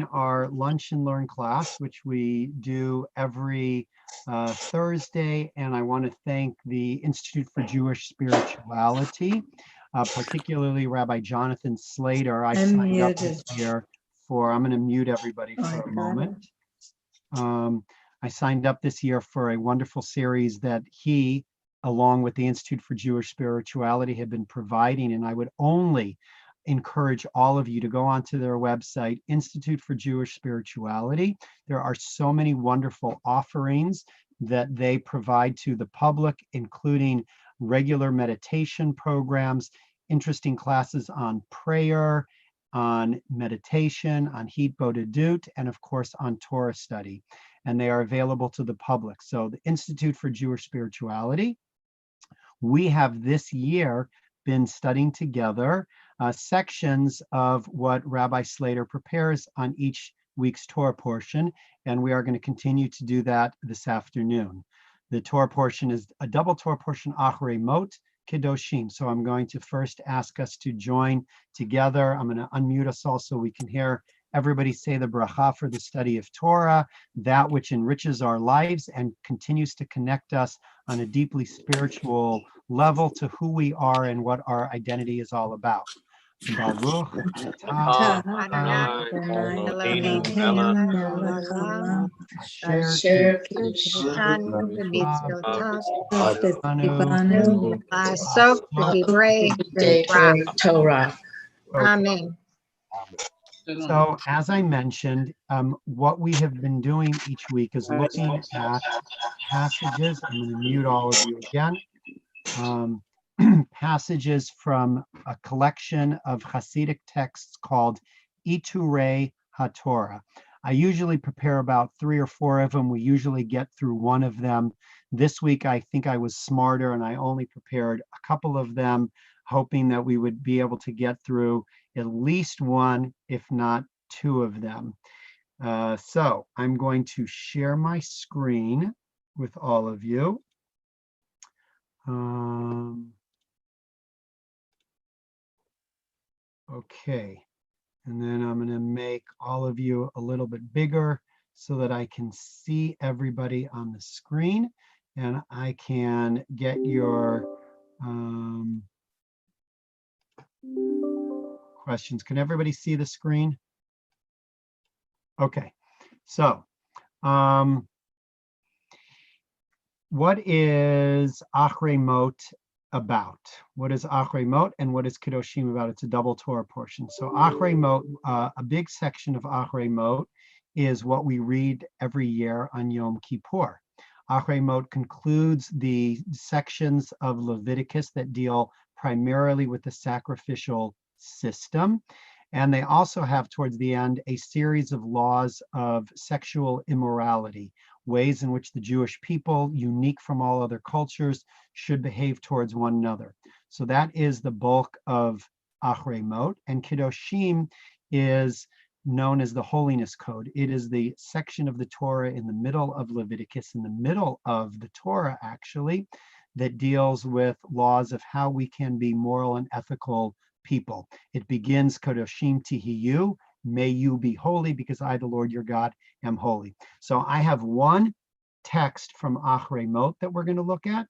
join our Lunch and Learn class, which we do every Thursday. And I want to thank the Institute for Jewish Spirituality, particularly Rabbi Jonathan Slater. I signed up this year for, I'm going to mute everybody for a moment. I signed up this year for a wonderful series that he, along with the Institute for Jewish Spirituality, have been providing. And I would only encourage all of you to go onto their website, Institute for Jewish Spirituality. There are so many wonderful offerings that they provide to the public, including regular meditation programs, interesting classes on prayer, on meditation, on Hitbodedut, and of course on Torah study. And they are available to the public. So the Institute for Jewish Spirituality, we have this year been studying together sections of what Rabbi Slater prepares on each week's Torah portion, and we are going to continue to do that this afternoon. The Torah portion is a double Torah portion, Achrei Mot, Kedoshim. So I'm going to first ask us to join together. I'm going to unmute us all so we can hear everybody say the bracha for the study of Torah, that which enriches our lives and continues to connect us on a deeply spiritual level to who we are and what our identity is all about. Baruch atah Adonai Eloheinu asher kiddushanu So be brave Torah. Amen. So as I mentioned, what we have been doing each week is looking at passages. I'm going to mute all of you again. Passages from a collection of Hasidic texts called Iturei HaTorah. I usually prepare about 3 or 4 of them. We usually get through one of them. This week, I think I was smarter and I only prepared a couple of them, hoping that we would be able to get through at least one, if not 2 of them. So I'm going to share my screen with all of you. Okay, and then I'm going to make all of you a little bit bigger so that I can see everybody on the screen and I can get your questions. Can everybody see the screen? Okay, so what is Achrei Mot about? What is Achrei Mot and what is Kedoshim about? It's a double Torah portion. So Achrei Mot, a big section of Achrei Mot is what we read every year on Yom Kippur. Achrei Mot concludes the sections of Leviticus that deal primarily with the sacrificial system. And they also have towards the end a series of laws of sexual immorality, ways in which the Jewish people, unique from all other cultures, should behave towards one another. So that is the bulk of Achrei Mot, and Kedoshim is known as the Holiness Code. It is the section of the Torah in the middle of Leviticus, in the middle of the Torah actually, that deals with laws of how we can be moral and ethical people. It begins Kedoshim Tihiyu, may you be holy because I, the Lord your God, am holy. So I have one text from Achrei Mot that we're going to look at.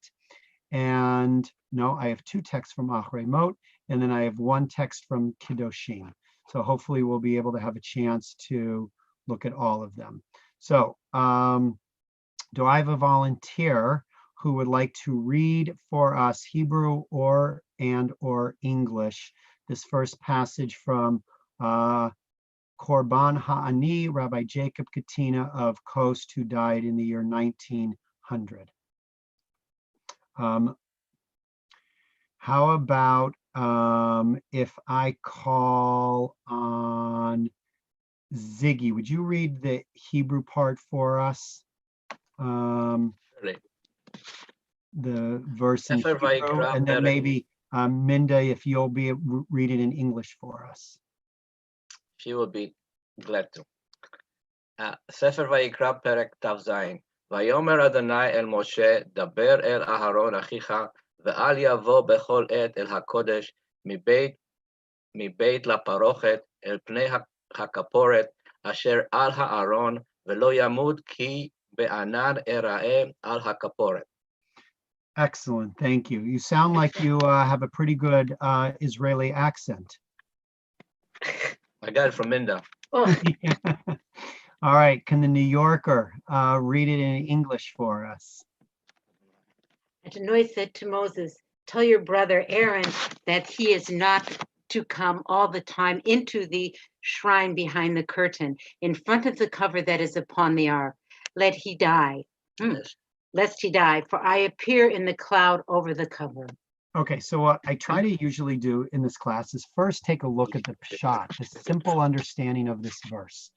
And no, I have 2 texts from Achrei Mot, and then I have 1 text from Kedoshim. So hopefully we'll be able to have a chance to look at all of them. So do I have a volunteer who would like to read for us Hebrew or English, this first passage from Korban Ha'ani, Rabbi Jacob Katina of Khost, who died in the year 1900. How about if I call on Ziggy? Would you read the Hebrew part for us? The verse in Hebrew, and then maybe Minda, if you'll be read it in English for us. She will be glad to. ספר ויקרא פרק ת"ז. ויאמר אדוני אל משה, דבר אל אהרון אחיך, ואל יבוא בכל עת אל הקודש מבית לפרוכת אל פני הכפורת, אשר על הארון, ולא ימות כי בענן אראה על הכפורת. Excellent. Thank you. You sound like you have a pretty good Israeli accent. I got it from Minda. Oh, All right. Can the New Yorker read it in English for us? Adonai said to Moses, tell your brother Aaron that he is not to come all the time into the shrine behind the curtain, in front of the cover that is upon the ark. Lest he die, for I appear in the cloud over the cover. Okay, so what I try to usually do in this class is first take a look at the pshat, the simple understanding of this verse.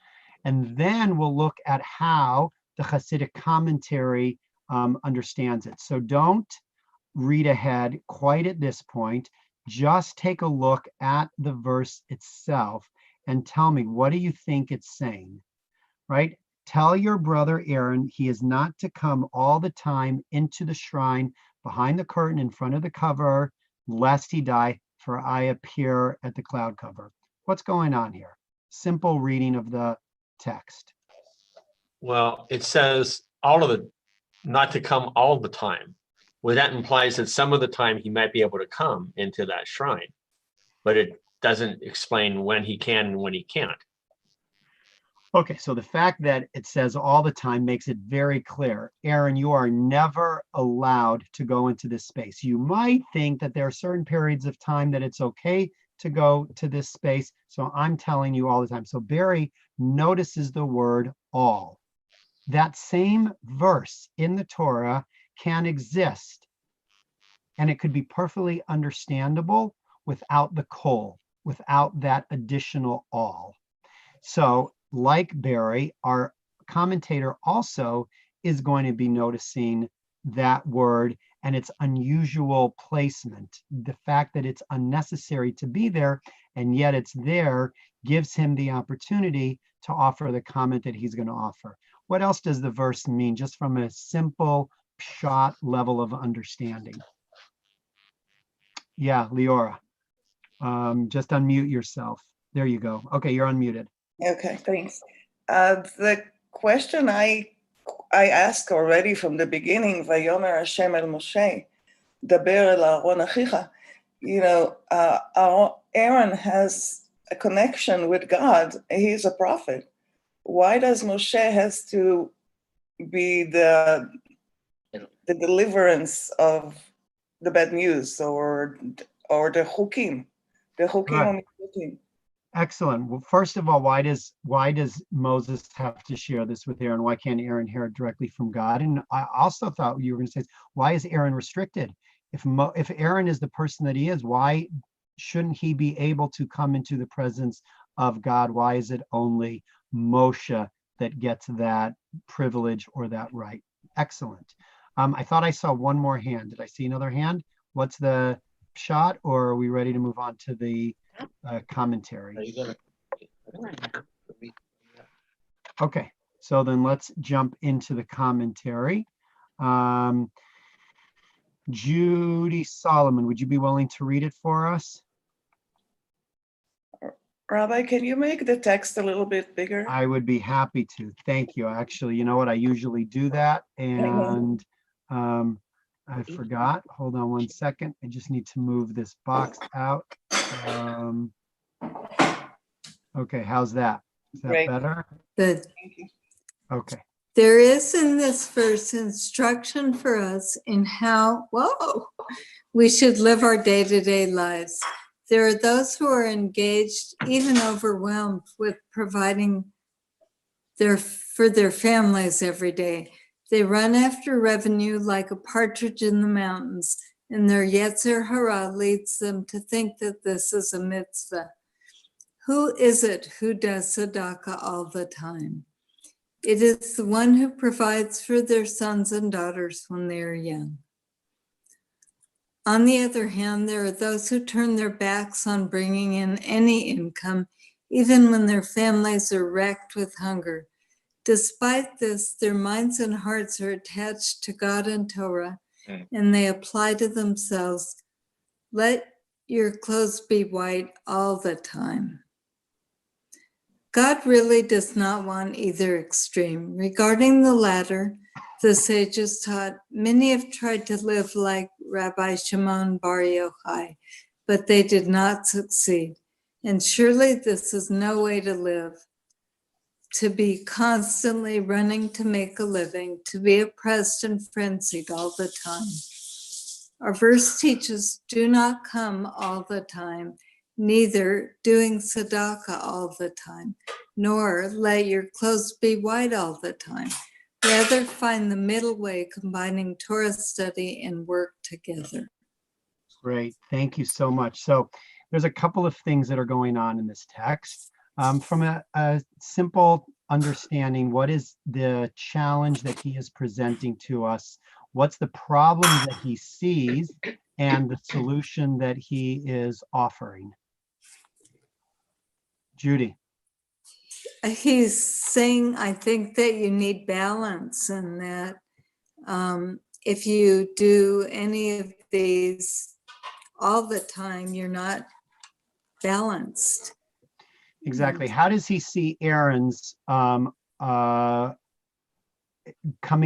And then we'll look at how the Hasidic commentary understands it. So don't read ahead quite at this point. Just take a look at the verse itself and tell me, what do you think it's saying, right? Tell your brother Aaron he is not to come all the time into the shrine behind the curtain in front of the cover, lest he die, for I appear at the cloud cover. What's going on here? Simple reading of the text. Well, it says not to come all the time. Well, that implies that some of the time he might be able to come into that shrine, but it doesn't explain when he can and when he can't. Okay, so the fact that it says all the time makes it very clear. Aaron, you are never allowed to go into this space. You might think that there are certain periods of time that it's okay to go to this space. So I'm telling you all the time. So Barry notices the word all. That same verse in the Torah can exist, and it could be perfectly understandable without the kol, without that additional all. So like Barry, our commentator also is going to be noticing that word and its unusual placement. The fact that it's unnecessary to be there, and yet it's there, gives him the opportunity to offer the comment that he's going to offer. What else does the verse mean, just from a simple pshat level of understanding? Yeah, Leora, just unmute yourself. There you go. Okay, you're unmuted. Okay, thanks. The question I asked already from the beginning, Vayomer Hashem el Moshe, Daber el Aaron Achicha, Aaron has a connection with God. He's a prophet. Why does Moshe has to be the deliverance of the bad news or the chukim? The chukim. Excellent. Well, first of all, why does Moses have to share this with Aaron? Why can't Aaron hear it directly from God? And I also thought you were going to say, why is Aaron restricted? If Aaron is the person that he is, why shouldn't he be able to come into the presence of God? Why is it only Moshe that gets that privilege or that right? Excellent. I thought I saw one more hand. Did I see another hand? What's the shot, or are we ready to move on to the commentary? Okay, so then let's jump into the commentary. Judy Solomon, would you be willing to read it for us? Rabbi, can you make the text a little bit bigger? I would be happy to. Thank you. Actually, you know what? I usually do that, and I forgot. Hold on one second. I just need to move this box out. Okay, how's that? Is that Great. better? Good. Okay. There is in this verse instruction for us in how, we should live our day-to-day lives. There are those who are engaged, even overwhelmed with providing for their families every day. They run after revenue like a partridge in the mountains, and their Yetzer Hara leads them to think that this is a mitzvah. Who is it who does tzedakah all the time? It is the one who provides for their sons and daughters when they are young. On the other hand, there are those who turn their backs on bringing in any income, even when their families are wrecked with hunger. Despite this, their minds and hearts are attached to God and Torah, and they apply to themselves, let your clothes be white all the time. God really does not want either extreme. Regarding the latter, the sages taught many have tried to live like Rabbi Shimon Bar Yochai, but they did not succeed. And surely this is no way to live. To be constantly running to make a living, to be oppressed and frenzied all the time. Our verse teaches, do not come all the time, neither doing tzedakah all the time, nor let your clothes be white all the time. Rather find the middle way, combining Torah study and work together. Great, thank you so much. So there's a couple of things that are going on in this text. From a simple understanding, what is the challenge that he is presenting to us? What's the problem that he sees and the solution that he is offering? Judy. He's saying, I think that you need balance, and that if you do any of these all the time, you're not balanced. Exactly. How does he see Aaron's coming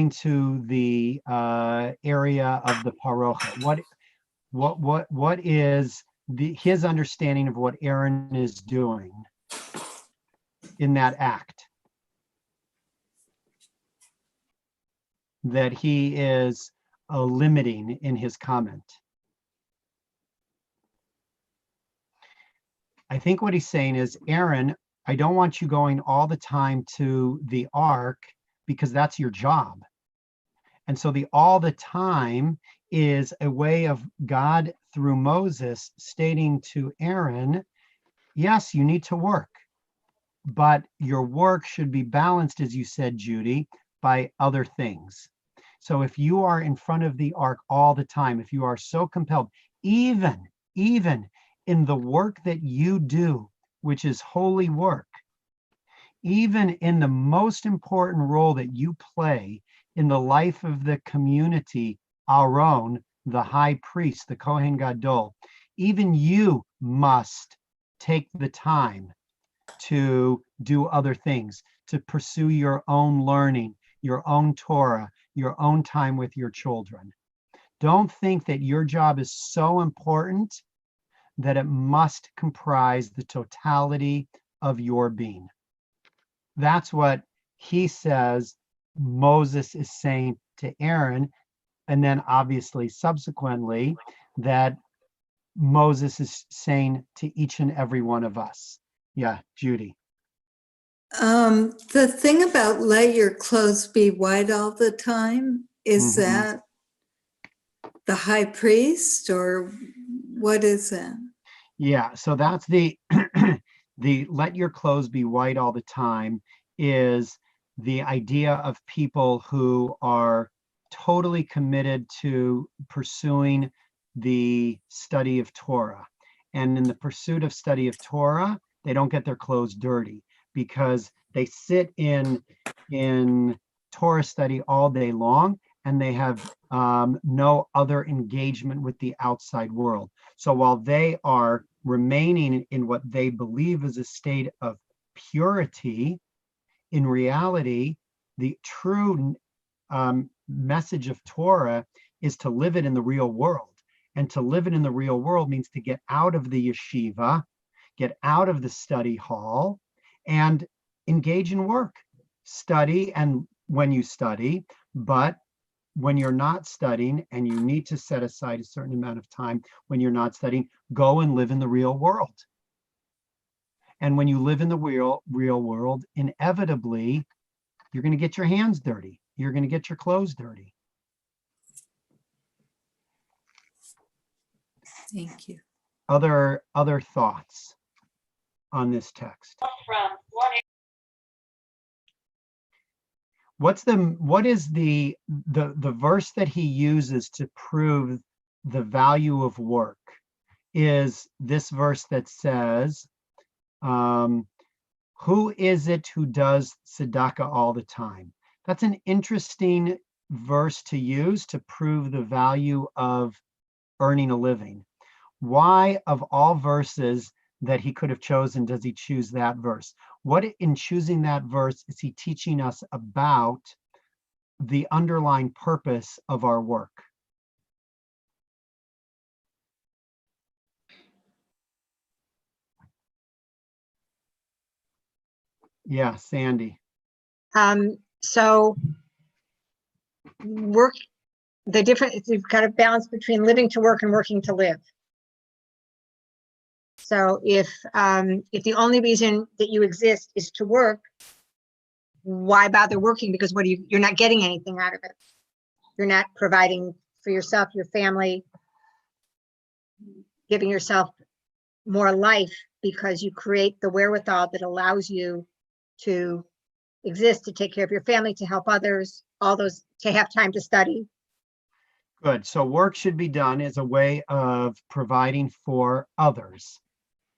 to the area of the parocha? What is his understanding of what Aaron is doing in that act that he is limiting in his comment? I think what he's saying is, Aaron, I don't want you going all the time to the ark because that's your job. And so the all the time is a way of God through Moses stating to Aaron, yes, you need to work, but your work should be balanced, as you said, Judy, by other things. So if you are in front of the ark all the time, if you are so compelled, even in the work that you do, which is holy work, even in the most important role that you play in the life of the community, Aaron, the high priest, the Kohen Gadol, even you must take the time to do other things, to pursue your own learning, your own Torah, your own time with your children. Don't think that your job is so important that it must comprise the totality of your being. That's what he says Moses is saying to Aaron, and then obviously subsequently that Moses is saying to each and every one of us. Yeah, Judy. The thing about let your clothes be white all the time, is that the high priest, or what is that? Yeah, so that's the the let your clothes be white all the time is the idea of people who are totally committed to pursuing the study of Torah. And in the pursuit of study of Torah, they don't get their clothes dirty because they sit in Torah study all day long and they have no other engagement with the outside world. So while they are remaining in what they believe is a state of purity, in reality, the true message of Torah is to live it in the real world. And to live it in the real world means to get out of the yeshiva, get out of the study hall, and engage in work. Study, and when you study, but when you're not studying and you need to set aside a certain amount of time when you're not studying, go and live in the real world. And when you live in the real world, inevitably, you're going to get your hands dirty. You're going to get your clothes dirty. Thank you. Other thoughts on this text? What is the verse that he uses to prove the value of work is this verse that says, who is it who does tzedakah all the time? That's an interesting verse to use to prove the value of earning a living. Why, of all verses, that he could have chosen does he choose that verse? What in choosing that verse is he teaching us about the underlying purpose of our work? Yeah, Sandy. So work, you've got a balance between living to work and working to live. So if the only reason that you exist is to work, why bother working? Because you're not getting anything out of it. You're not providing for yourself, your family, giving yourself more life, because you create the wherewithal that allows you to exist, to take care of your family, to help others, all those, to have time to study. Good. So work should be done as a way of providing for others,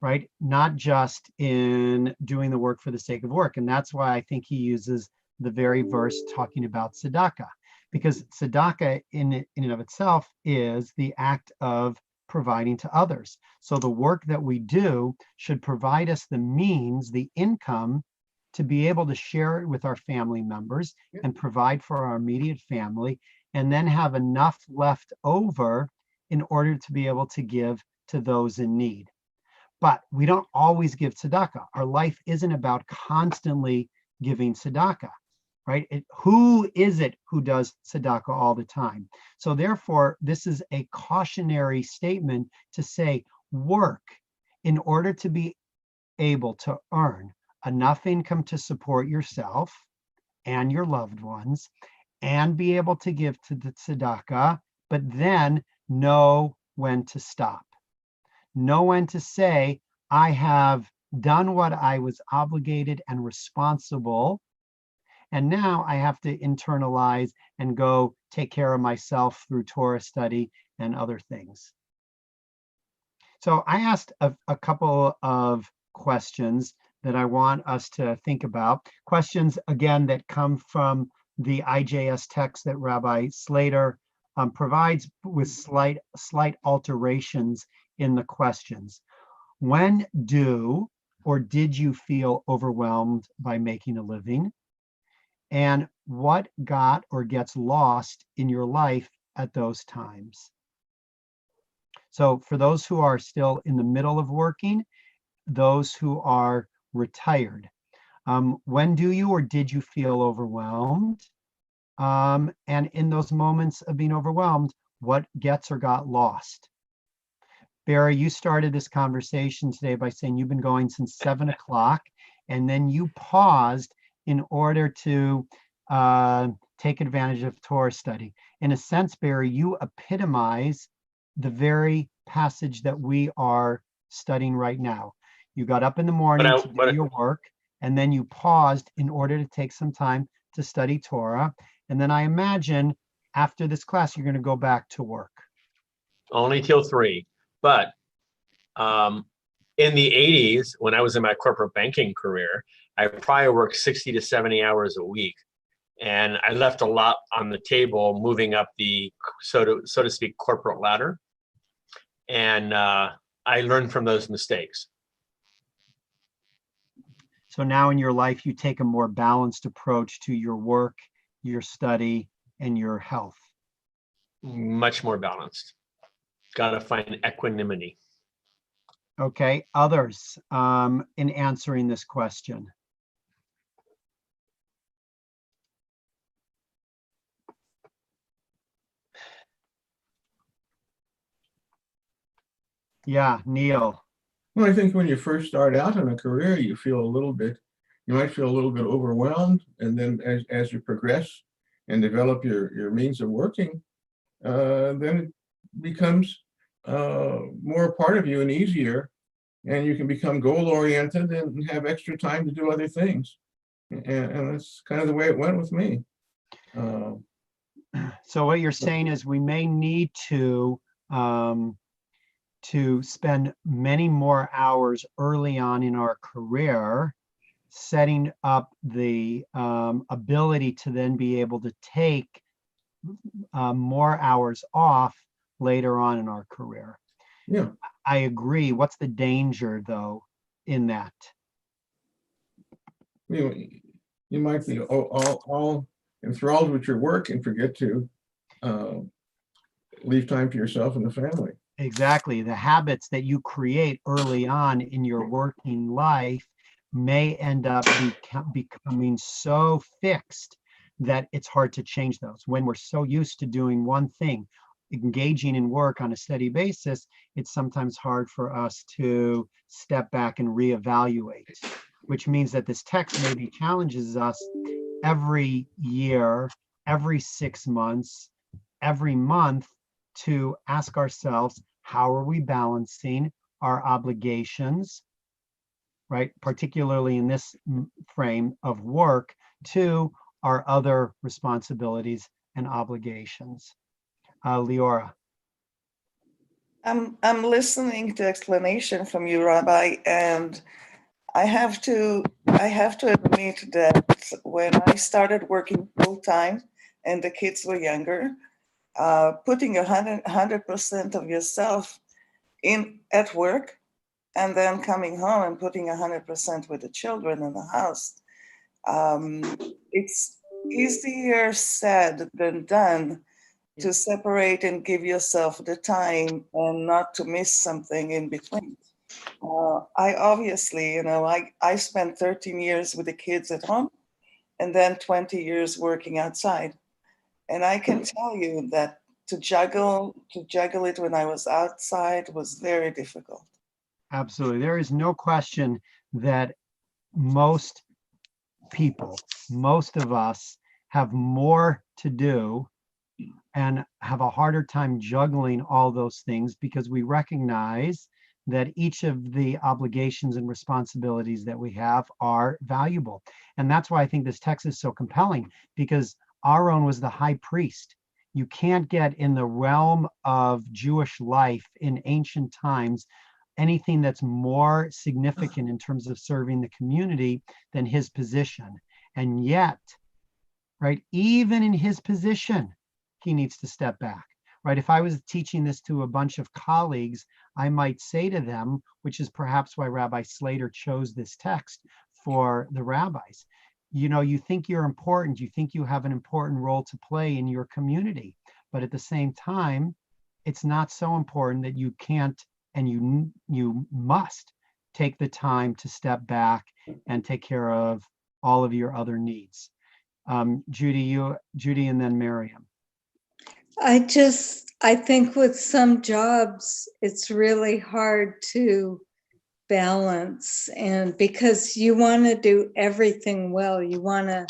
right? Not just in doing the work for the sake of work. And that's why I think he uses the very verse talking about tzedakah, because tzedakah in and of itself is the act of providing to others. So the work that we do should provide us the means, the income, to be able to share it with our family members and provide for our immediate family, and then have enough left over in order to be able to give to those in need. But we don't always give tzedakah. Our life isn't about constantly giving tzedakah, right? Who is it who does tzedakah all the time? So therefore, this is a cautionary statement to say, work in order to be able to earn enough income to support yourself and your loved ones, and be able to give to the tzedakah, but then know when to stop. Know when to say, I have done what I was obligated and responsible, and now I have to internalize and go take care of myself through Torah study and other things. So I asked a couple of questions that I want us to think about. Questions, again, that come from the IJS text that Rabbi Slater provides, with slight alterations in the questions. When do or did you feel overwhelmed by making a living? And what got or gets lost in your life at those times? So for those who are still in the middle of working, those who are retired, when do you or did you feel overwhelmed? And in those moments of being overwhelmed, what gets or got lost? Barry, you started this conversation today by saying you've been going since 7 o'clock, and then you paused in order to take advantage of Torah study. In a sense, Barry, you epitomize the very passage that we are studying right now. You got up in the morning to do your work, and then you paused in order to take some time to study Torah. And then I imagine after this class, you're going to go back to work. Only till 3. But in the 80s, when I was in my corporate banking career, I probably worked 60 to 70 hours a week. And I left a lot on the table moving up the, so to speak, corporate ladder. And I learned from those mistakes. So now in your life, you take a more balanced approach to your work, your study, and your health. Much more balanced. Got to find equanimity. Okay, others in answering this question. Yeah, Neil. Well, I think when you first start out in a career, you might feel a little bit overwhelmed. And then as you progress and develop your means of working, then it becomes more a part of you and easier. And you can become goal-oriented and have extra time to do other things. And that's kind of the way it went with me. So what you're saying is we may need to spend many more hours early on in our career, setting up the ability to then be able to take more hours off later on in our career. Yeah. I agree. What's the danger, though, in that? You might be all enthralled with your work and forget to leave time for yourself and the family. Exactly. The habits that you create early on in your working life may end up becoming so fixed that it's hard to change those. When we're so used to doing one thing, engaging in work on a steady basis, it's sometimes hard for us to step back and reevaluate, which means that this text maybe challenges us every year, every 6 months, every month to ask ourselves, how are we balancing our obligations, right? Particularly in this frame of work, to our other responsibilities and obligations. Leora. I'm listening to explanation from you, Rabbi, and I have to admit that when I started working full time and the kids were younger, putting 100% of yourself in at work and then coming home and putting 100% with the children in the house, it's easier said than done to separate and give yourself the time and not to miss something in between. I obviously, I spent 13 years with the kids at home and then 20 years working outside. And I can tell you that to juggle it when I was outside was very difficult. Absolutely. There is no question that most people, most of us, have more to do and have a harder time juggling all those things because we recognize that each of the obligations and responsibilities that we have are valuable. And that's why I think this text is so compelling, because Aaron was the high priest. You can't get in the realm of Jewish life in ancient times anything that's more significant in terms of serving the community than his position. And yet, right, even in his position, he needs to step back, right? If I was teaching this to a bunch of colleagues, I might say to them, which is perhaps why Rabbi Slater chose this text for the rabbis, you think you're important, you think you have an important role to play in your community, but at the same time, it's not so important that you can't and you must take the time to step back and take care of all of your other needs. Judy, and then Miriam. I think with some jobs, it's really hard to balance, and because you want to do everything well, you want to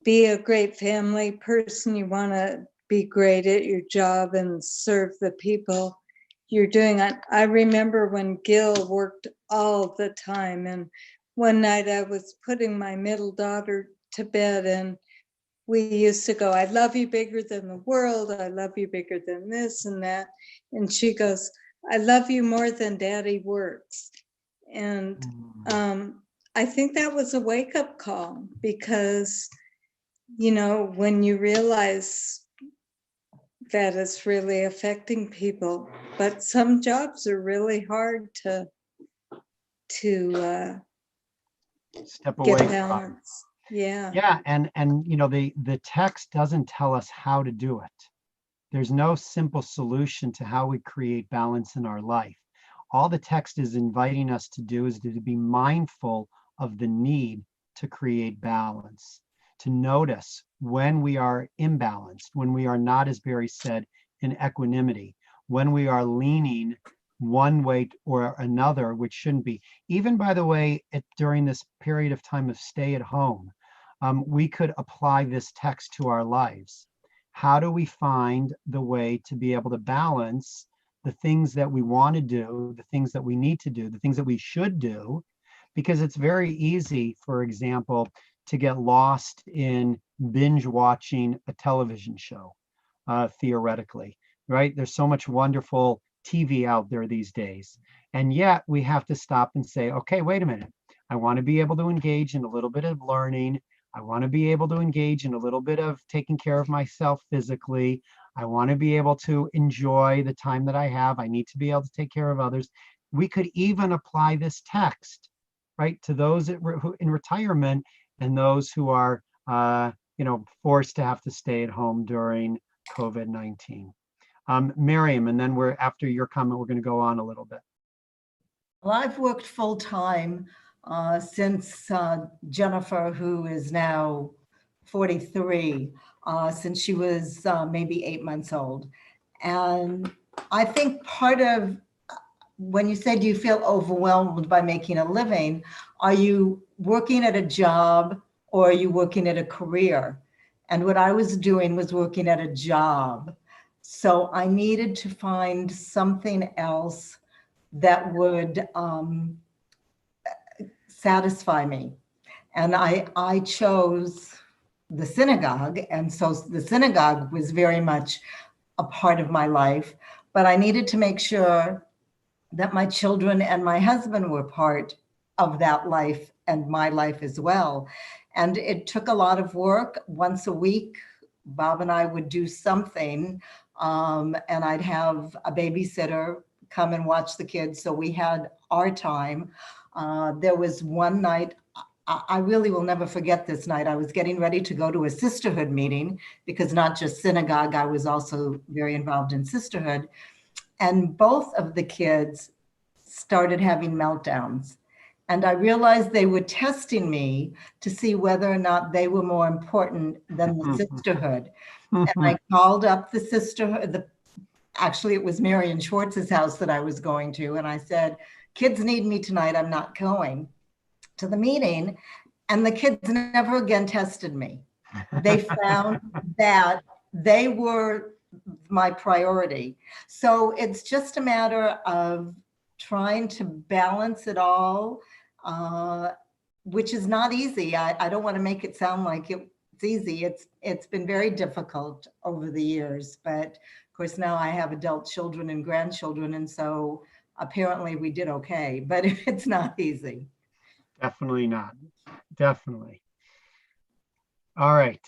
be a great family person, you want to be great at your job and serve the people you're doing. I remember when Gil worked all the time, and one night I was putting my middle daughter to bed, and we used to go, I love you bigger than the world, I love you bigger than this and that. And she goes, I love you more than Daddy works. And I think that was a wake-up call, because, when you realize that it's really affecting people, but some jobs are really hard to Step get away balance. from. Yeah. Yeah, and the text doesn't tell us how to do it. There's no simple solution to how we create balance in our life. All the text is inviting us to do is to be mindful of the need to create balance, to notice when we are imbalanced, when we are not, as Barry said, in equanimity, when we are leaning one way or another, which shouldn't be. Even, by the way, during this period of time of stay at home, we could apply this text to our lives. How do we find the way to be able to balance the things that we want to do, the things that we need to do, the things that we should do? Because it's very easy, for example, to get lost in binge watching a television show, theoretically, right? There's so much wonderful TV out there these days. And yet we have to stop and say, okay, wait a minute. I want to be able to engage in a little bit of learning. I want to be able to engage in a little bit of taking care of myself physically. I want to be able to enjoy the time that I have. I need to be able to take care of others. We could even apply this text, right, to those who in retirement and those who are, forced to have to stay at home during COVID-19. Miriam, and then after your comment, we're going to go on a little bit. Well, I've worked full time since Jennifer, who is now 43, since she was maybe 8 months old. And I think part of when you say, do you feel overwhelmed by making a living? Are you working at a job or are you working at a career? And what I was doing was working at a job. So I needed to find something else that would satisfy me. And I chose the synagogue. And so the synagogue was very much a part of my life, but I needed to make sure that my children and my husband were part of that life and my life as well. And it took a lot of work. Once a week, Bob and I would do something, and I'd have a babysitter come and watch the kids. So we had our time. There was one night, I really will never forget this night. I was getting ready to go to a sisterhood meeting because not just synagogue, I was also very involved in sisterhood. And both of the kids started having meltdowns. And I realized they were testing me to see whether or not they were more important than the sisterhood. And I called up the sisterhood. Actually, it was Marion Schwartz's house that I was going to. And I said, kids need me tonight. I'm not going to the meeting. And the kids never again tested me. They found that they were my priority. So it's just a matter of trying to balance it all, which is not easy. I don't want to make it sound like it's easy. It's been very difficult over the years, but of course now I have adult children and grandchildren, and so apparently we did okay, but it's not easy. Definitely not. Definitely. All right.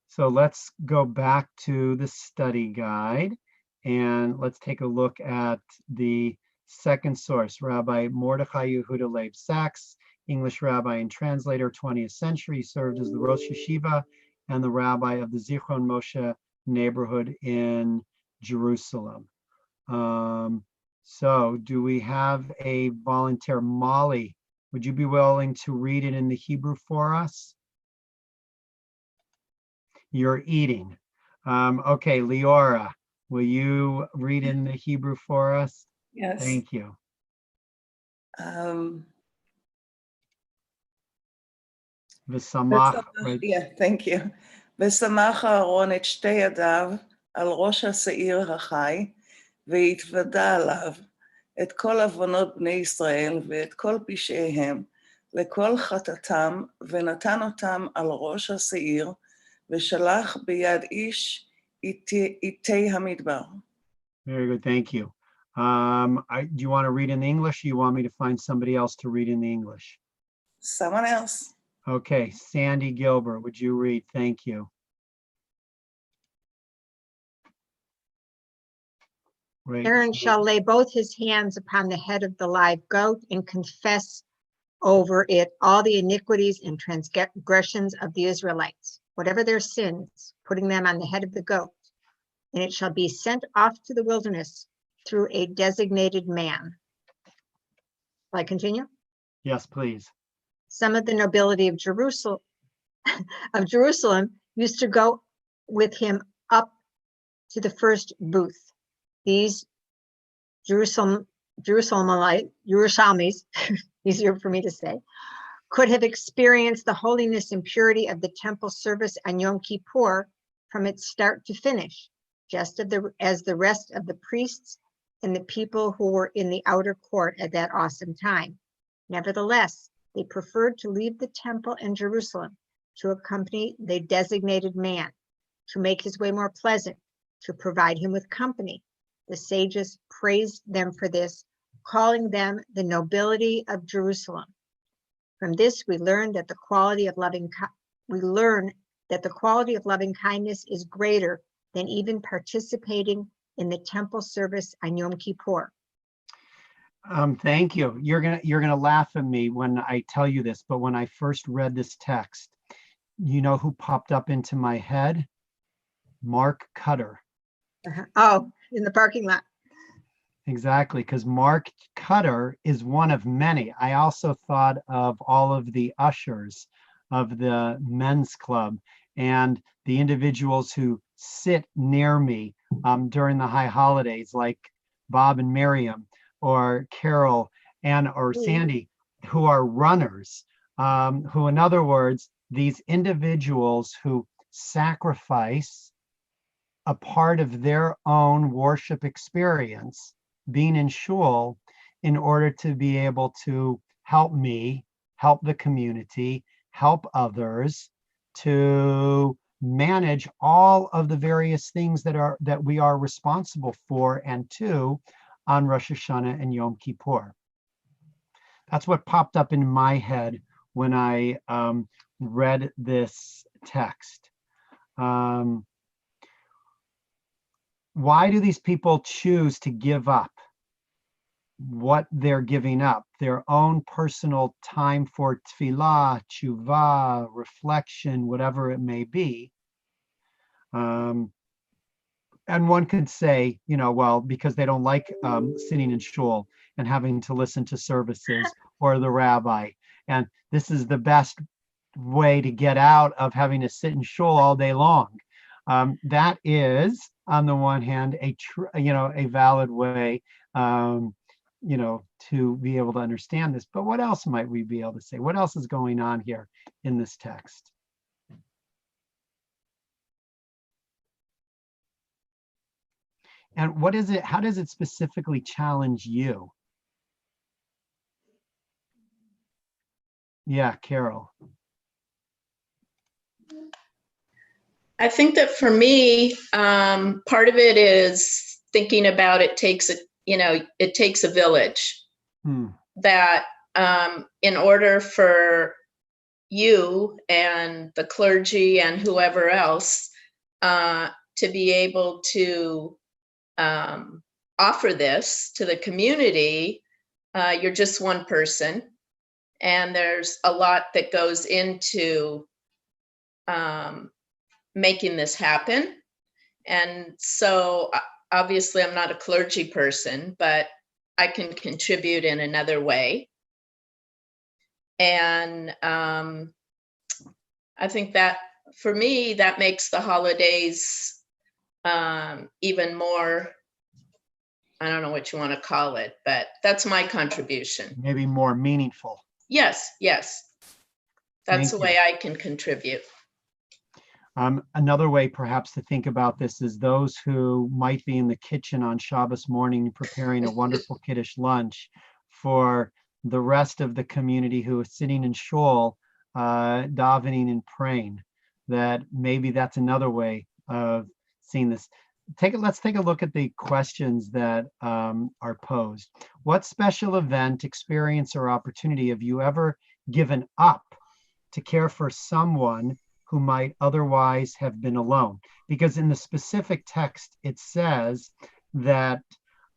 So let's go back to the study guide and let's take a look at the second source, Rabbi Mordechai Yehuda Leib Sachs, English rabbi and translator, 20th century, served as the Rosh Yeshiva and the rabbi of the Zichron Moshe neighborhood in Jerusalem. So do we have a volunteer? Molly, would you be willing to read it in the Hebrew for us? You're eating. Okay, Leora, will you read in the Hebrew for us? Yes. Thank you. V'samach, right? Yeah, thank you. ושמח אהרון את שתי ידיו על ראש השעיר החי, והתוודה עליו את כל עוונות בני ישראל ואת כל פשעיהם, לכל חטאתם, ונתן אותם על ראש השעיר, ושלח ביד איש איתי המדבר. Very good, thank you. Do you want to read in English or you want me to find somebody else to read in the English? Someone else. Okay, Sandy Gilbert, would you read? Thank you. Great. Aaron shall lay both his hands upon the head of the live goat and confess over it all the iniquities and transgressions of the Israelites, whatever their sins, putting them on the head of the goat. And it shall be sent off to the wilderness through a designated man. Will I continue? Yes, please. Some of the nobility of Jerusalem used to go with him up to the first booth. These Yerushalmis, easier for me to say, could have experienced the holiness and purity of the temple service on Yom Kippur from its start to finish, just as the rest of the priests and the people who were in the outer court at that awesome time. Nevertheless, they preferred to leave the temple in Jerusalem to accompany the designated man, to make his way more pleasant, to provide him with company. The sages praised them for this, calling them the nobility of Jerusalem. From this, we learn that the quality of loving that the quality of loving kindness is greater than even participating in the temple service on Yom Kippur. Thank you. You're gonna laugh at me when I tell you this, but when I first read this text, you know who popped up into my head? Mark Cutter. Oh, in the parking lot. Exactly, because Mark Cutter is one of many. I also thought of all of the ushers of the men's club and the individuals who sit near me during the high holidays, like Bob and Miriam, or Carol or Sandy, who are runners, who, in other words, these individuals who sacrifice a part of their own worship experience, being in shul, in order to be able to help me, help the community, help others, to manage all of the various things that we are responsible for and to on Rosh Hashanah and Yom Kippur. That's what popped up in my head when I read this text. Why do these people choose to give up what they're giving up? Their own personal time for tefillah, tshuva, reflection, whatever it may be. And one could say, well, because they don't like sitting in shul and having to listen to services or the rabbi. And this is the best way to get out of having to sit in shul all day long. That is, on the one hand, a valid way, to be able to understand this. But what else might we be able to say? What else is going on here in this text? And what is it? How does it specifically challenge you? Yeah, Carol. I think that for me, part of it is thinking about it takes a village. That in order for you and the clergy and whoever else to be able to offer this to the community, you're just one person, and there's a lot that goes into making this happen. And so obviously I'm not a clergy person, but I can contribute in another way. And I think that for me, that makes the holidays even more, I don't know what you want to call it, but that's my contribution. Maybe more meaningful. Yes. That's the way I can contribute. Another way perhaps to think about this is those who might be in the kitchen on Shabbos morning preparing a wonderful Kiddush lunch for the rest of the community who is sitting in shul, davening and praying. That maybe that's another way of seeing this. Let's take a look at the questions that are posed. What special event, experience, or opportunity have you ever given up to care for someone who might otherwise have been alone? Because in the specific text, it says that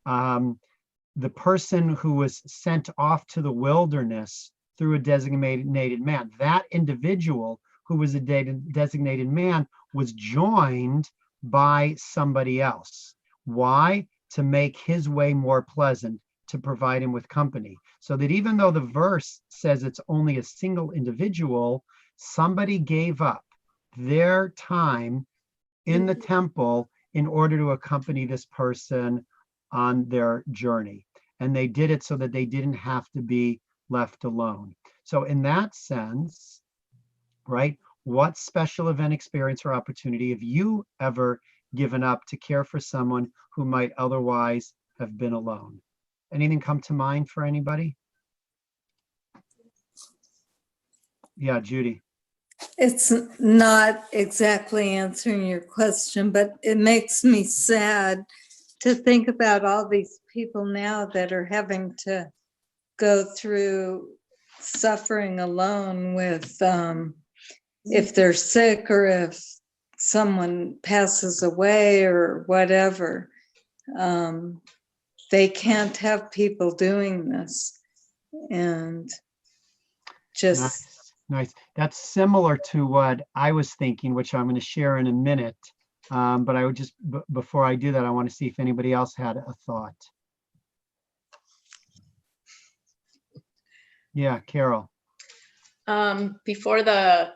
the person who was sent off to the wilderness through a designated man, that individual who was a designated man was joined by somebody else. Why? To make his way more pleasant, to provide him with company. So that even though the verse says it's only a single individual, somebody gave up their time in the temple in order to accompany this person on their journey. And they did it so that they didn't have to be left alone. So in that sense, right, what special event, experience, or opportunity have you ever given up to care for someone who might otherwise have been alone? Anything come to mind for anybody? Yeah, Judy. It's not exactly answering your question, but it makes me sad to think about all these people now that are having to go through suffering alone with if they're sick or if someone passes away or whatever, they can't have people doing this. And just Nice. That's similar to what I was thinking, which I'm going to share in a minute. But I would just, before I do that, I want to see if anybody else had a thought. Yeah, Carol. Before the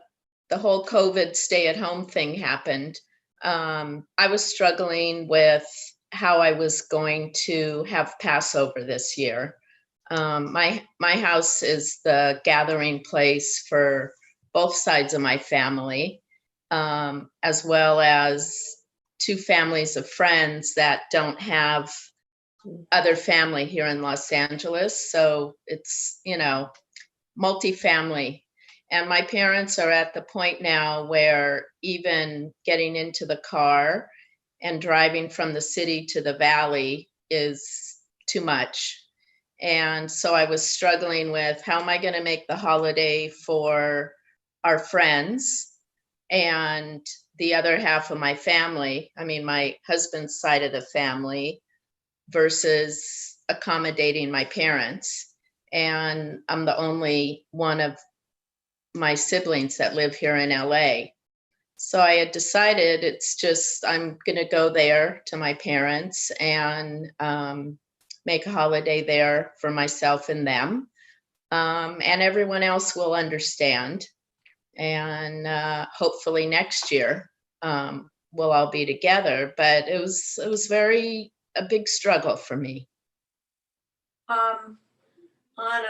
whole COVID stay-at-home thing happened, I was struggling with how I was going to have Passover this year. My house is the gathering place for both sides of my family, as well as two families of friends that don't have other family here in Los Angeles. So it's, multifamily. And my parents are at the point now where even getting into the car and driving from the city to the valley is too much. And so I was struggling with, how am I going to make the holiday for our friends and the other half of my family, I mean, my husband's side of the family, versus accommodating my parents. And I'm the only one of my siblings that live here in LA. So I had decided I'm going to go there to my parents and make a holiday there for myself and them. And everyone else will understand. And hopefully next year we'll all be together. But it was a big struggle for me. On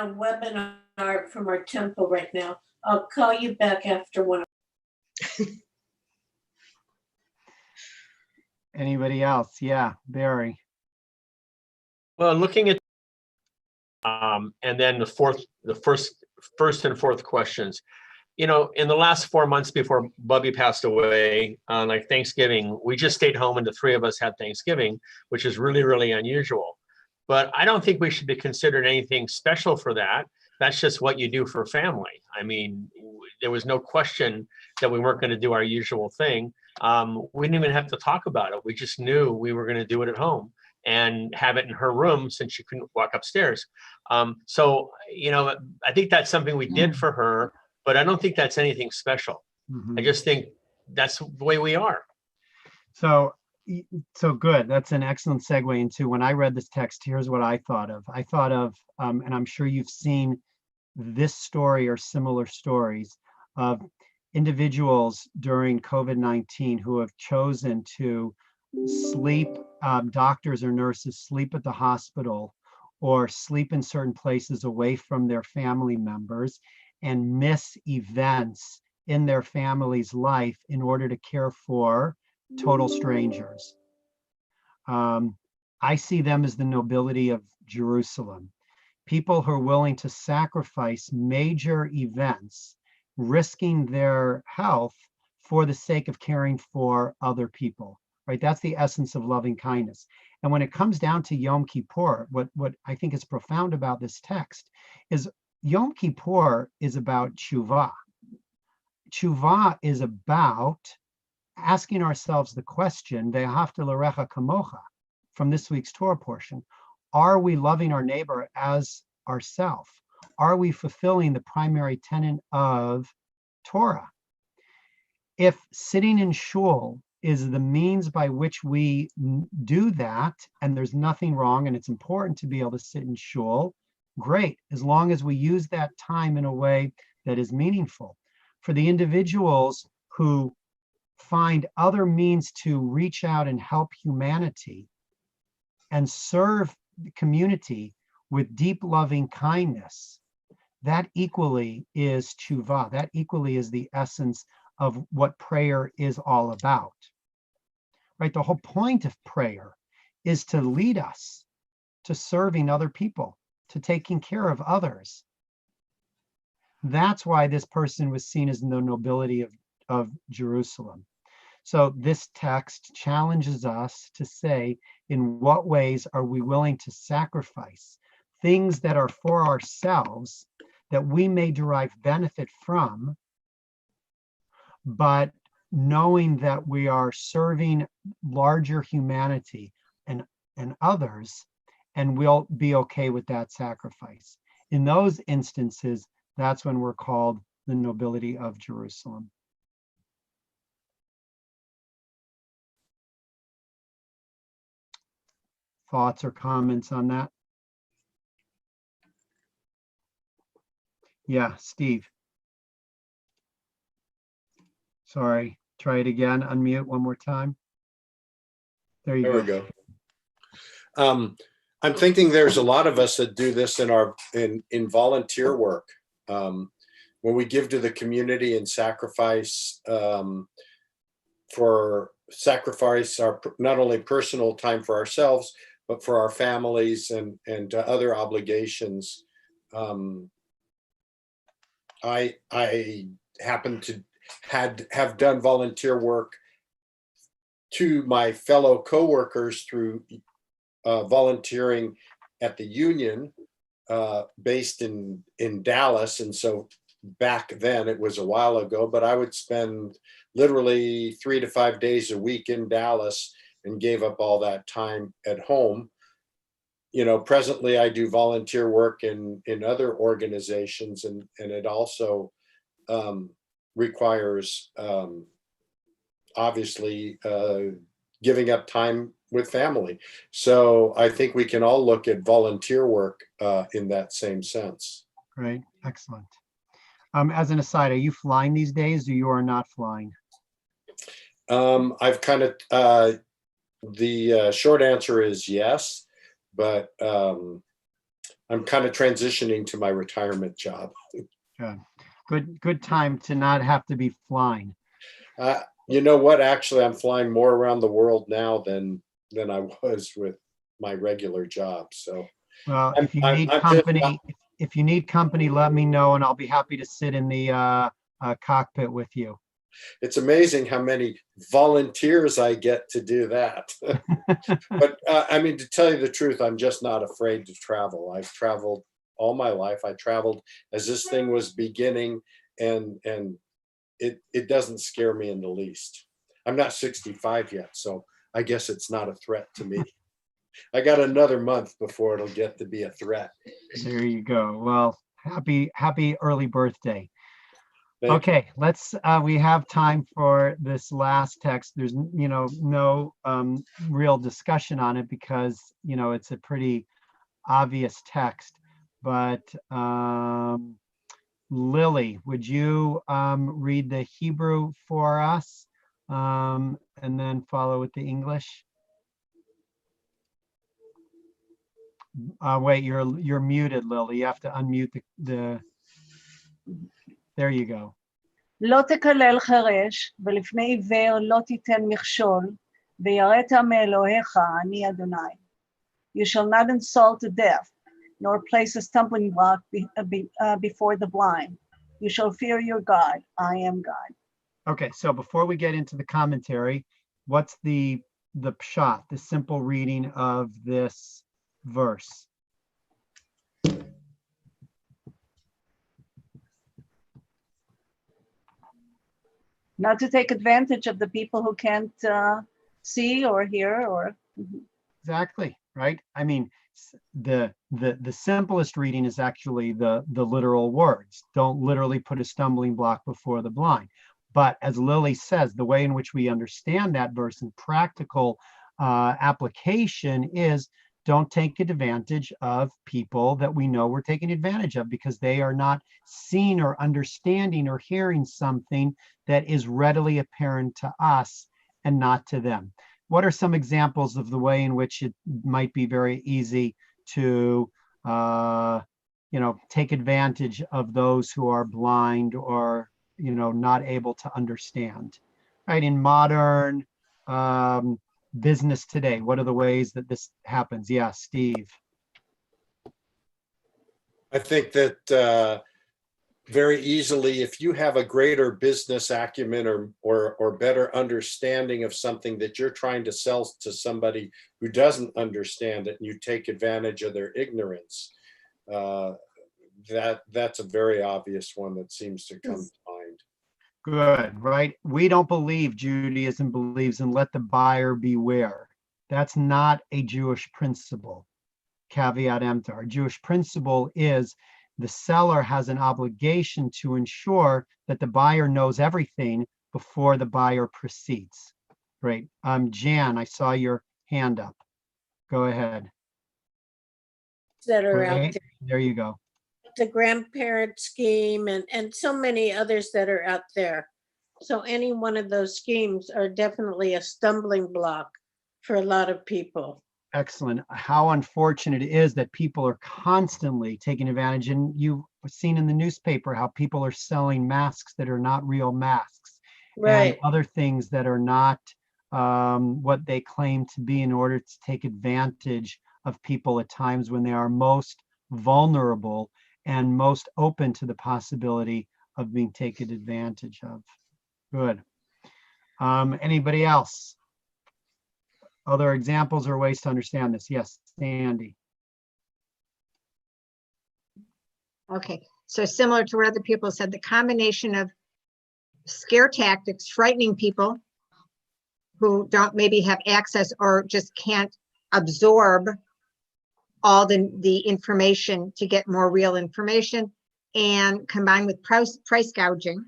a webinar from our temple right now. I'll call you back after one. Anybody else? Yeah, Barry. Well, looking at and then the first and fourth questions. In the last 4 months before Bubby passed away, like Thanksgiving, we just stayed home and the three of us had Thanksgiving, which is really, really unusual. But I don't think we should be considered anything special for that. That's just what you do for family. I mean, there was no question that we weren't going to do our usual thing. We didn't even have to talk about it. We just knew we were going to do it at home and have it in her room since she couldn't walk upstairs. So, I think that's something we did for her, but I don't think that's anything special. I just think that's the way we are. So good. That's an excellent segue into, when I read this text, here's what I thought of. I thought of, and I'm sure you've seen this story or similar stories of individuals during COVID-19 who have chosen to sleep, doctors or nurses sleep at the hospital or sleep in certain places away from their family members and miss events in their family's life in order to care for total strangers. I see them as the nobility of Jerusalem. People who are willing to sacrifice major events, risking their health for the sake of caring for other people, right? That's the essence of loving kindness. And when it comes down to Yom Kippur, what I think is profound about this text is Yom Kippur is about tshuva. Tshuva is about asking ourselves the question, Ve'ahavta l'recha kamocha, from this week's Torah portion. Are we loving our neighbor as ourself? Are we fulfilling the primary tenet of Torah? If sitting in shul is the means by which we do that, and there's nothing wrong, and it's important to be able to sit in shul, great, as long as we use that time in a way that is meaningful. For the individuals who find other means to reach out and help humanity and serve the community with deep loving kindness, that equally is tshuva. That equally is the essence of what prayer is all about, right? The whole point of prayer is to lead us to serving other people, to taking care of others. That's why this person was seen as the nobility of Jerusalem. So this text challenges us to say, in what ways are we willing to sacrifice things that are for ourselves that we may derive benefit from, but knowing that we are serving larger humanity and others, and we'll be okay with that sacrifice. In those instances, that's when we're called the nobility of Jerusalem. Thoughts or comments on that? Yeah, Steve. Sorry, try it again. Unmute one more time. There you There go. we go. I'm thinking there's a lot of us that do this in volunteer work. When we give to the community and sacrifice our not only personal time for ourselves, but for our families and other obligations. I happen to have done volunteer work to my fellow coworkers through volunteering at the union based in Dallas. And so back then, it was a while ago, but I would spend literally 3 to 5 days a week in Dallas and gave up all that time at home. You know, presently I do volunteer work in other organizations, and it also requires obviously giving up time with family. So I think we can all look at volunteer work in that same sense. Great, excellent. As an aside, are you flying these days, or you are not flying? I've kind of, the short answer is yes, but I'm kind of transitioning to my retirement job. Good time to not have to be flying. You know what? Actually, I'm flying more around the world now than I was with my regular job. So, well, if you need company, if you need company, let me know, and I'll be happy to sit in the cockpit with you. It's amazing how many volunteers I get to do that. But I mean, to tell you the truth, I'm just not afraid to travel. I've traveled all my life. I traveled as this thing was beginning, and it doesn't scare me in the least. I'm not 65 yet, so I guess it's not a threat to me. I got another month before it'll get to be a threat. There you go. Well, happy early birthday. Okay, let's we have time for this last text. There's no real discussion on it because it's a pretty obvious text, but Lily, would you read the Hebrew for us and then follow with the English? Wait, you're muted, Lily. You have to unmute the there you go. לא תקלל חרש, ולפני עיוור לא תיתן מכשול, ויראת מאלוהיך, אני אדוני. You shall not insult the deaf, nor place a stumbling block before the blind. You shall fear your God. I am God. Okay, so before we get into the commentary, what's the pshat, the simple reading of this verse? Not to take advantage of the people who can't see or hear or. Exactly, right? I mean, the simplest reading is actually the literal words. Don't literally put a stumbling block before the blind. But as Lily says, the way in which we understand that verse in practical application is don't take advantage of people that we know we're taking advantage of because they are not seeing or understanding or hearing something that is readily apparent to us and not to them. What are some examples of the way in which it might be very easy to, take advantage of those who are blind or, not able to understand, right? In modern business today, what are the ways that this happens? Yeah, Steve. I think that very easily, if you have a greater business acumen or better understanding of something that you're trying to sell to somebody who doesn't understand it, and you take advantage of their ignorance, that's a very obvious one that seems to come to mind. Good, right? We don't believe Judaism believes in let the buyer beware. That's not a Jewish principle. Caveat emptor. Our Jewish principle is the seller has an obligation to ensure that the buyer knows everything before the buyer proceeds. Great. Jan, I saw your hand up. Go ahead. That are out Great. there. There you go. The grandparent scheme and so many others that are out there. So any one of those schemes are definitely a stumbling block for a lot of people. Excellent. How unfortunate it is that people are constantly taking advantage. And you've seen in the newspaper how people are selling masks that are not real masks, Right. and other things that are not what they claim to be, in order to take advantage of people at times when they are most vulnerable and most open to the possibility of being taken advantage of. Good. Anybody else? Other examples or ways to understand this? Yes, Sandy. Okay, so similar to what other people said, the combination of scare tactics, frightening people who don't maybe have access or just can't absorb all the information to get more real information, and combined with price gouging.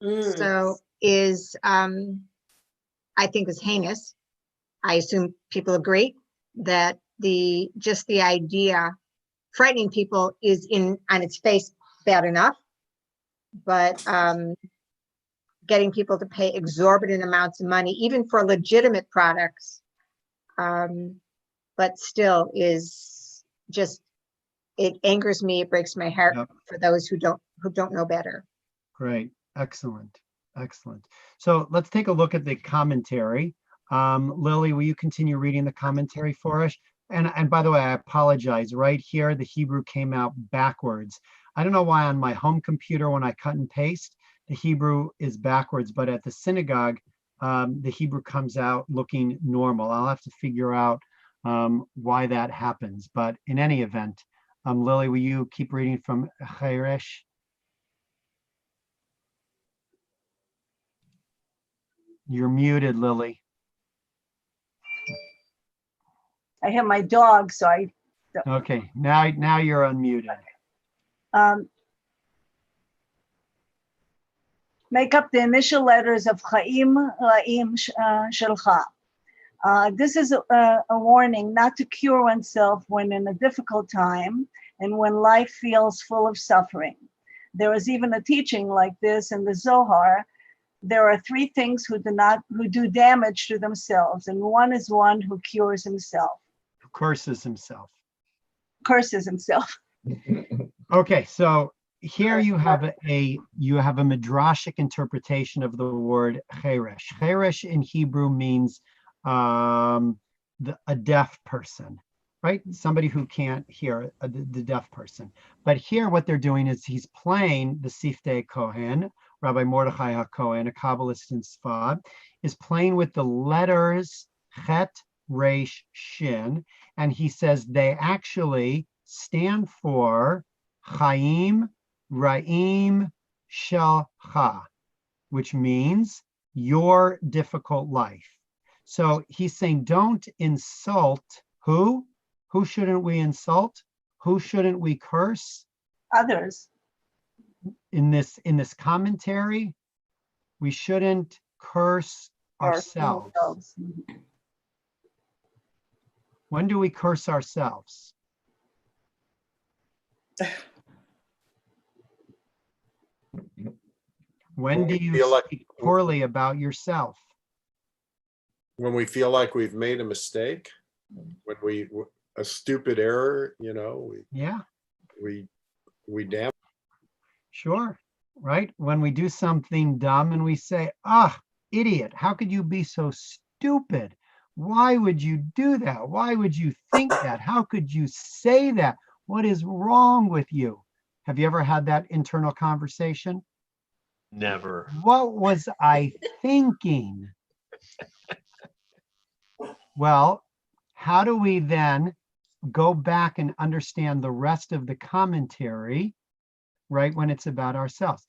So is, I think is heinous. I assume people agree that just the idea, frightening people is on its face bad enough, but getting people to pay exorbitant amounts of money, even for legitimate products, but still is just, it angers me, it breaks my heart. Yep. For those who don't know better. Great, excellent, excellent. So let's take a look at the commentary. Lily, will you continue reading the commentary for us? And by the way, I apologize. Right here, the Hebrew came out backwards. I don't know why on my home computer, when I cut and paste, the Hebrew is backwards, but at the synagogue, the Hebrew comes out looking normal. I'll have to figure out why that happens. But in any event, Lily, will you keep reading from Cheresh? You're muted, Lily. I have my dog, so I. Okay, now you're unmuted. Make up the initial letters of Chaim Ra'im Shelcha. This is a warning not to cure oneself when in a difficult time and when life feels full of suffering. There is even a teaching like this in the Zohar. There are three things who do damage to themselves, and one is one who cures himself. Curses himself. Curses himself. Okay, so here you have a midrashic interpretation of the word cheresh. Cheresh in Hebrew means a deaf person, right? Somebody who can't hear, the deaf person. But here what they're doing is he's playing the Siftei Kohen, Rabbi Mordechai HaKohen, a Kabbalist in Sfad, is playing with the letters Chet, Resh, Shin, and he says they actually stand for Chaim Ra'im Shelcha, which means your difficult life. So he's saying don't insult who? Who shouldn't we insult? Who shouldn't we curse? Others. In this commentary, we shouldn't curse ourselves. When do we curse ourselves? When do you speak poorly about yourself? When we feel like we've made a mistake, when a stupid error, we damn. Sure, right? When we do something dumb and we say, idiot, how could you be so stupid? Why would you do that? Why would you think that? How could you say that? What is wrong with you? Have you ever had that internal conversation? Never. What was I thinking? Well, how do we then go back and understand the rest of the commentary, right, when it's about ourselves?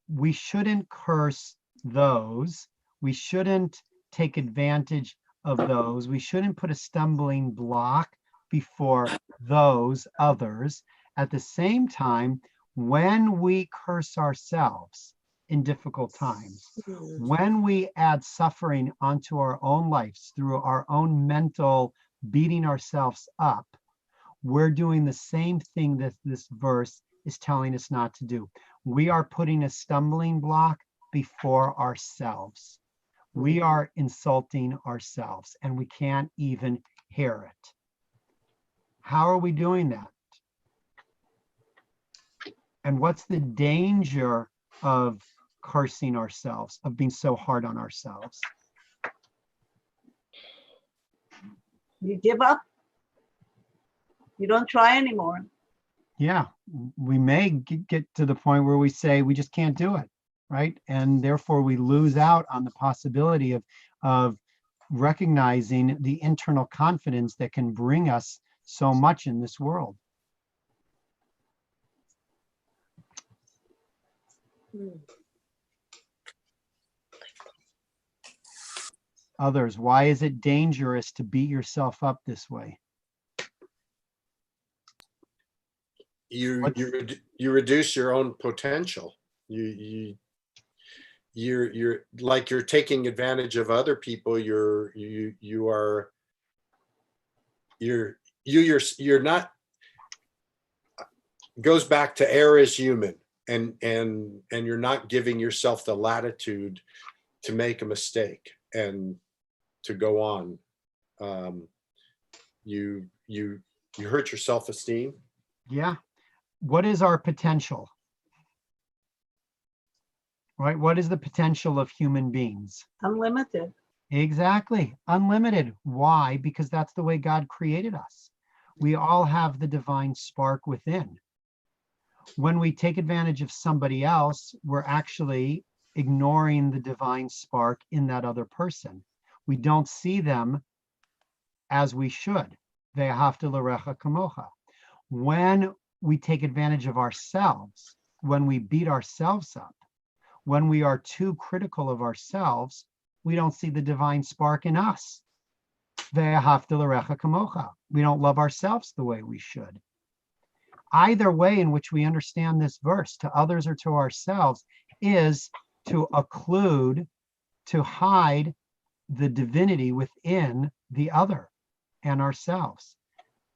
we shouldn't curse those. We shouldn't take advantage of those. We shouldn't put a stumbling block before those others. At the same time, when we curse ourselves in difficult times, when we add suffering onto our own lives through our own mental beating ourselves up, we're doing the same thing that this verse is telling us not to do. We are putting a stumbling block before ourselves. We are insulting ourselves, and we can't even hear it. How are we doing that? And what's the danger of cursing ourselves, of being so hard on ourselves? You give up. You don't try anymore. Yeah, we may get to the point where we say we just can't do it, right? And therefore we lose out on the possibility of recognizing the internal confidence that can bring us so much in this world. Others, why is it dangerous to beat yourself up this way? You reduce your own potential. You're like you're taking advantage of other people. You're not. Goes back to err is human, and you're not giving yourself the latitude to make a mistake and to go on. You hurt your self-esteem. Yeah. What is our potential? Right? What is the potential of human beings? Unlimited. Exactly. Unlimited. Why? Because that's the way God created us. We all have the divine spark within. When we take advantage of somebody else, we're actually ignoring the divine spark in that other person. We don't see them as we should. Ve'ahavta l'recha kamocha. When we take advantage of ourselves, when we beat ourselves up, when we are too critical of ourselves, we don't see the divine spark in us. Ve'ahavta l'recha kamocha. We don't love ourselves the way we should. Either way in which we understand this verse, to others or to ourselves, is to occlude, to hide the divinity within the other and ourselves.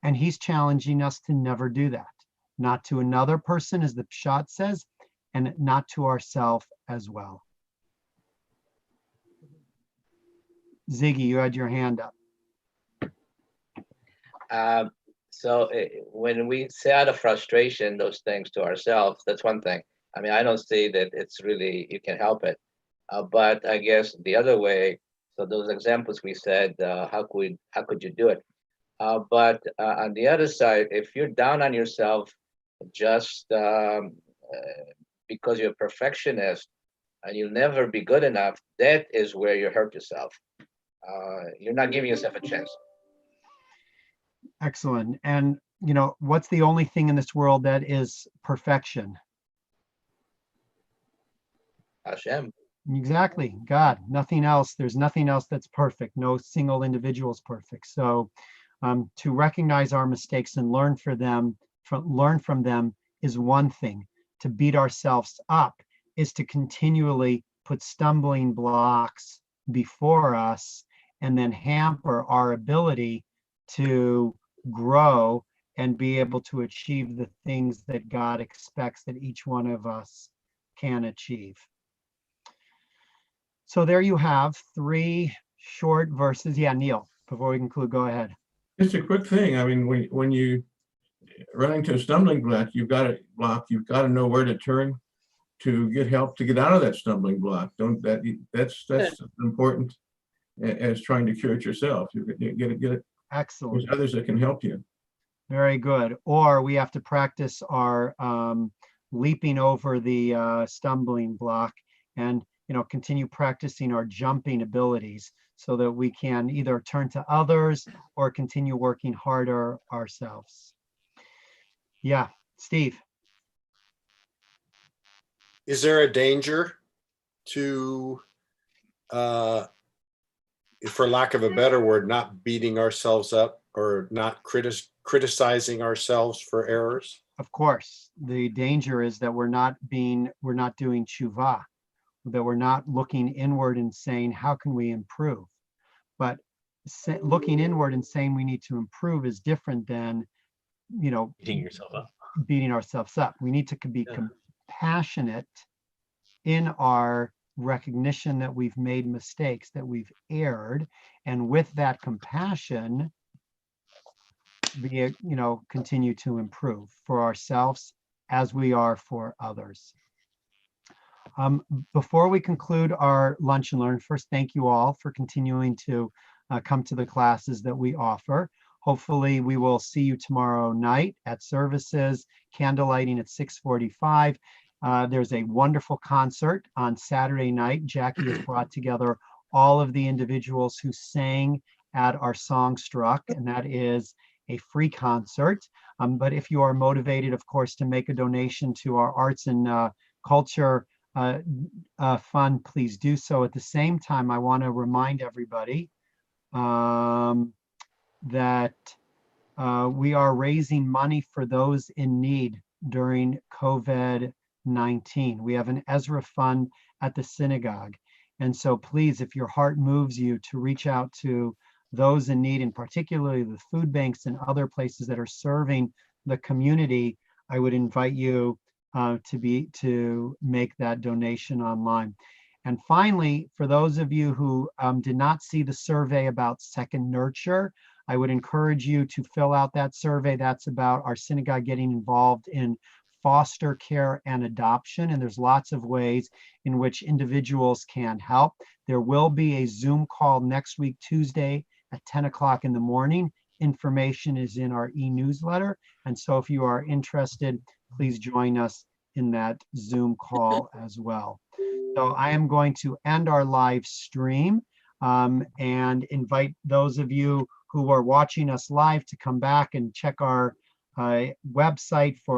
And he's challenging us to never do that. Not to another person, as the Pshat says, and not to ourselves as well. Ziggy, you had your hand up. When we say out of frustration those things to ourselves, that's one thing. I mean, I don't see that it's really, you can help it. But I guess the other way, so those examples we said, how could you do it? But on the other side, if you're down on yourself just because you're a perfectionist and you'll never be good enough, that is where you hurt yourself. You're not giving yourself a chance. Excellent. And, you know, what's the only thing in this world that is perfection? Hashem. Exactly. God, nothing else. There's nothing else that's perfect. No single individual is perfect. So to recognize our mistakes and learn from them is one thing. To beat ourselves up is to continually put stumbling blocks before us and then hamper our ability to grow and be able to achieve the things that God expects that each one of us can achieve. So there you have 3 short verses. Yeah, Neil, before we conclude, go ahead. Just a quick thing. I mean, when you run into a stumbling block, you've got to know where to turn to get help to get out of that stumbling block. That's important as trying to cure it yourself. You get it. Excellent. There's others that can help you. Very good. Or we have to practice our leaping over the stumbling block and, you know, continue practicing our jumping abilities so that we can either turn to others or continue working harder ourselves. Yeah, Steve. is there a danger to, for lack of a better word, not beating ourselves up or not criticizing ourselves for errors? Of course, the danger is that we're not doing tshuva, that we're not looking inward and saying, how can we improve? But looking inward and saying we need to improve is different than, Beating yourself up. beating ourselves up. We need to be compassionate in our recognition that we've made mistakes, that we've erred, and with that compassion, continue to improve for ourselves as we are for others. Before we conclude our lunch and learn, first, thank you all for continuing to come to the classes that we offer. Hopefully, we will see you tomorrow night at services, candlelighting at 6:45. There's a wonderful concert on Saturday night. Jackie has brought together all of the individuals who sang at our Songstruck, and that is a free concert. But if you are motivated, of course, to make a donation to our arts and culture fund, please do so. At the same time, I want to remind everybody that we are raising money for those in need during COVID-19. We have an Ezra fund at the synagogue. And so please, if your heart moves you to reach out to those in need, and particularly the food banks and other places that are serving the community, I would invite you to make that donation online. And finally, for those of you who did not see the survey about Second Nurture, I would encourage you to fill out that survey. That's about our synagogue getting involved in foster care and adoption. And there's lots of ways in which individuals can help. There will be a Zoom call next week, Tuesday at 10 o'clock in the morning. Information is in our e-newsletter. And so if you are interested, please join us in that Zoom call as well. So I am going to end our live stream and invite those of you who are watching us live to come back and check our website for